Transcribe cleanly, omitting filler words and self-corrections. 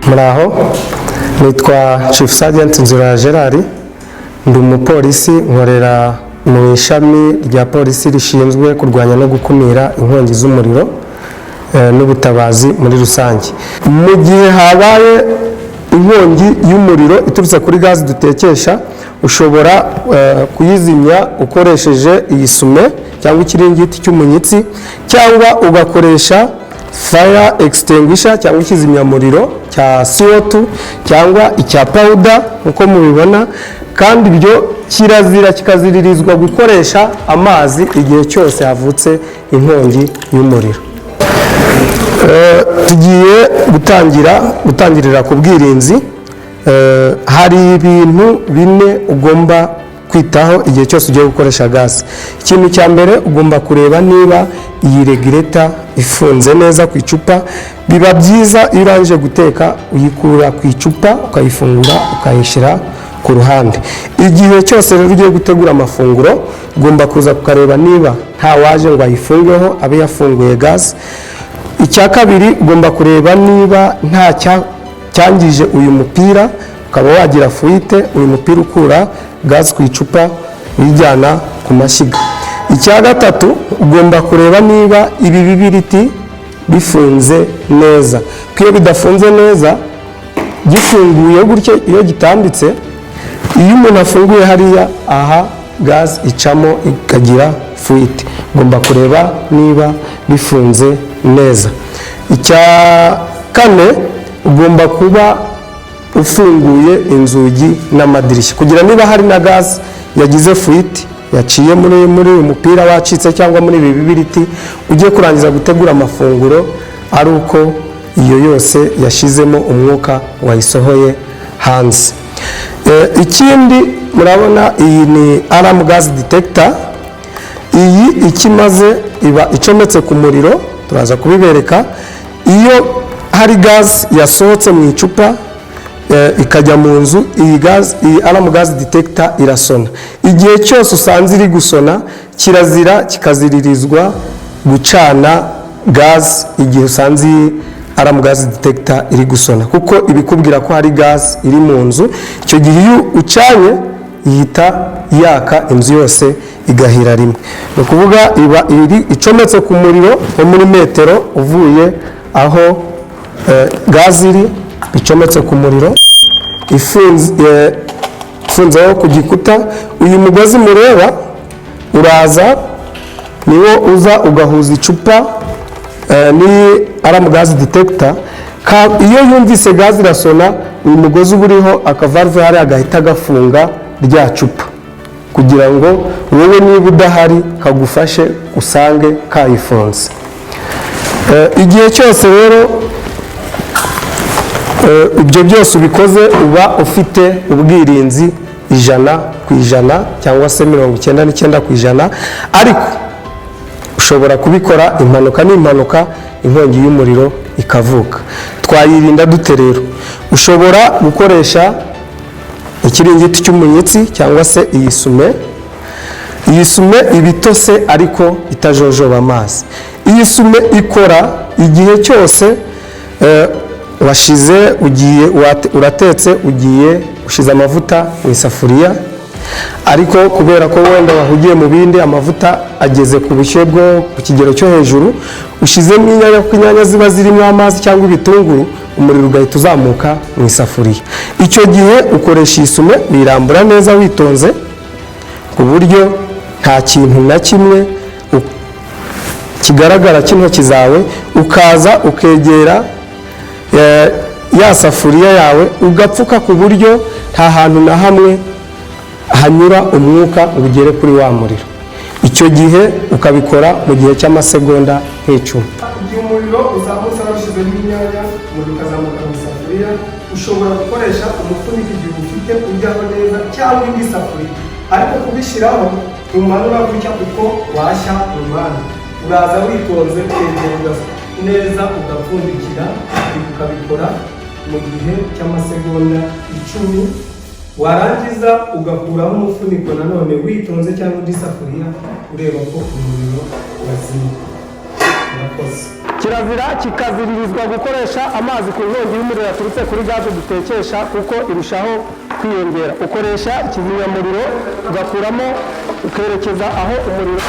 Muraho, nitwa Chief Sergeant Nzura Gerard, ndi umupolisi nkorera mu ishami rya polisi rishinzwe kurwanya no gukumira inkongi z'umuriro n'ubutabazi muri rusange. Mu gihe habaye inkongi y'umuriro iturutse kuri gazi dutekesha, ushobora kuyizimya ukoresheje iyi sume cyangwa ikiringiti cy'umunyitsi, cyangwa ugakoresha fire extinguisher cyangwa ikizimyamuriro cya CO2 cyangwa icya powder uko mubibona, kandi ibyo kirazira kikaziririzwa gukoresha amazi igihe cyose havutse inkongi y'umuriro. Tugiye gutangirira ku bwirinzi. Hari ibintu bine ugomba kwitaho igihe cyose ugiye gukoresha gazi. Ikintu cya mbere, ugomba kureba niba iyi regulator ifunze neza ku icupa. Biba byiza iyo urangije guteka uyikura ku icupa ukayifungura ukayishyira ku ruhande. Igihe cyose rero ugiye gutegura amafunguro, ugomba kuza kukareba niba nta waje ngo ayifungeho abe yafunguye gazi. Icya kabiri, ugomba kureba niba nta cyangije uyu mupira, ukaba wagira fuite uyu mupira ukura gazi ku icupa uyijyana ku mashyiga. Icya gatatu, ugomba kureba niba ibi bibiriti bifunze neza. Iyo bidafunze neza, gifunguye gutya iyo gitambitse, iyo umuntu afunguye hariya aha gazi icamo ikagira fuite. Ugomba kureba niba bifunze neza. Icya kane, ugomba kuba ufunguye inzugi n'amadirishya kugira niba hari na gazi yagize fuite yaciye muri uyu mupira wacitse cyangwa muri ibi bibiriti, ugiye kurangiza gutegura amafunguro ari uko iyo yose yashizemo umwuka wayisohoye hanze. Ikindi murabona, iyi ni alarm gas detector. Iyi ikimaze iba icometse ku muriro, turaza kubibereka. Iyo hari gazi yasohotse mu icupa ikajya mu nzu, iyi alarm gas detector irasona. Igihe cyose usanze iri gusona, kirazira kikaziririzwa gucana gazi igihe usanze iyi alarm gas detector iri gusona, kuko ibikubwira ko hari gazi iri mu nzu. Icyo gihe iyo ucanye ihita yaka inzu yose igahira rimwe. Ni ukuvuga iba icometse ku muriro nko muri metero uvuye aho gazi iri, icometse ku muriro, ifunzeho ku gikuta. Uyu mugozi mureba uraza niwo uza ugahuza icupa ni alarm gas detector. Iyo yumvise gazi irasona, uyu mugozi uba uriho akavalve hari agahita gafunga rya cupa kugira ngo wowe niba udahari kagufashe usange kayifunze. Igihe cyose rero ibyo byose ubikoze, uba ufite ubwirinzi 100% cyangwa se 99%, ariko ushobora kubikora impanuka n'impanuka, inkongi y'umuriro ikavuka. Twayirinda dute rero? Ushobora gukoresha ikiringiti cy'umunyitsi cyangwa se iyi sume. Iyi sume ibitose ariko itajojoba amazi. Iyi sume ikora igihe cyose washize uratetse, ugiye ushize amavuta mu isafuriya, ariko kubera ko wenda wahugiye mu bindi, amavuta ageze ku bushyuhe bwo ku kigero cyo hejuru, ushizemo inyanya, kuko inyanya ziba zirimo amazi cyangwa ibitunguru, umuriro ugahita uzamuka mu isafuriya. Icyo gihe ukoresha iyi sume, wirambura neza witonze ku buryo nta kintu na kimwe kigaragara cy'intoki zawe, ukaza ukegera ya safuriya yawe ugapfuka ku buryo nta hantu na hamwe hanyura umwuka ugere kuri wa muriro. Icyo gihe ukabikora mu gihe cy'amasegonda nk'icumi. Igihe umuriro uzamutse warushyizemo inyanya, umuriro ukazamuka mu isafuriya, ushobora gukoresha umufuniko igihe ufite ujyaho neza cyangwa indi safuriya, ariko kubishyiraho umanura gutya kuko washya umwanya. Uraza witonze kwegera neza ugapfundikira, ukabikora mu gihe cy'amasegonda 10. Warangiza ugakuraho umufuniko nanone witonze cyangwa indi safuriya, ureba ko umuriro wazimye. Murakoze. Kirazira kikaziririzwa gukoresha amazi ku nkongi y'umuriro yaturutse kuri gaze dutekesha kuko irushaho kwiyongera. Ukoresha ikizimyamuriro ugakuramo ukerekeza aho umuriro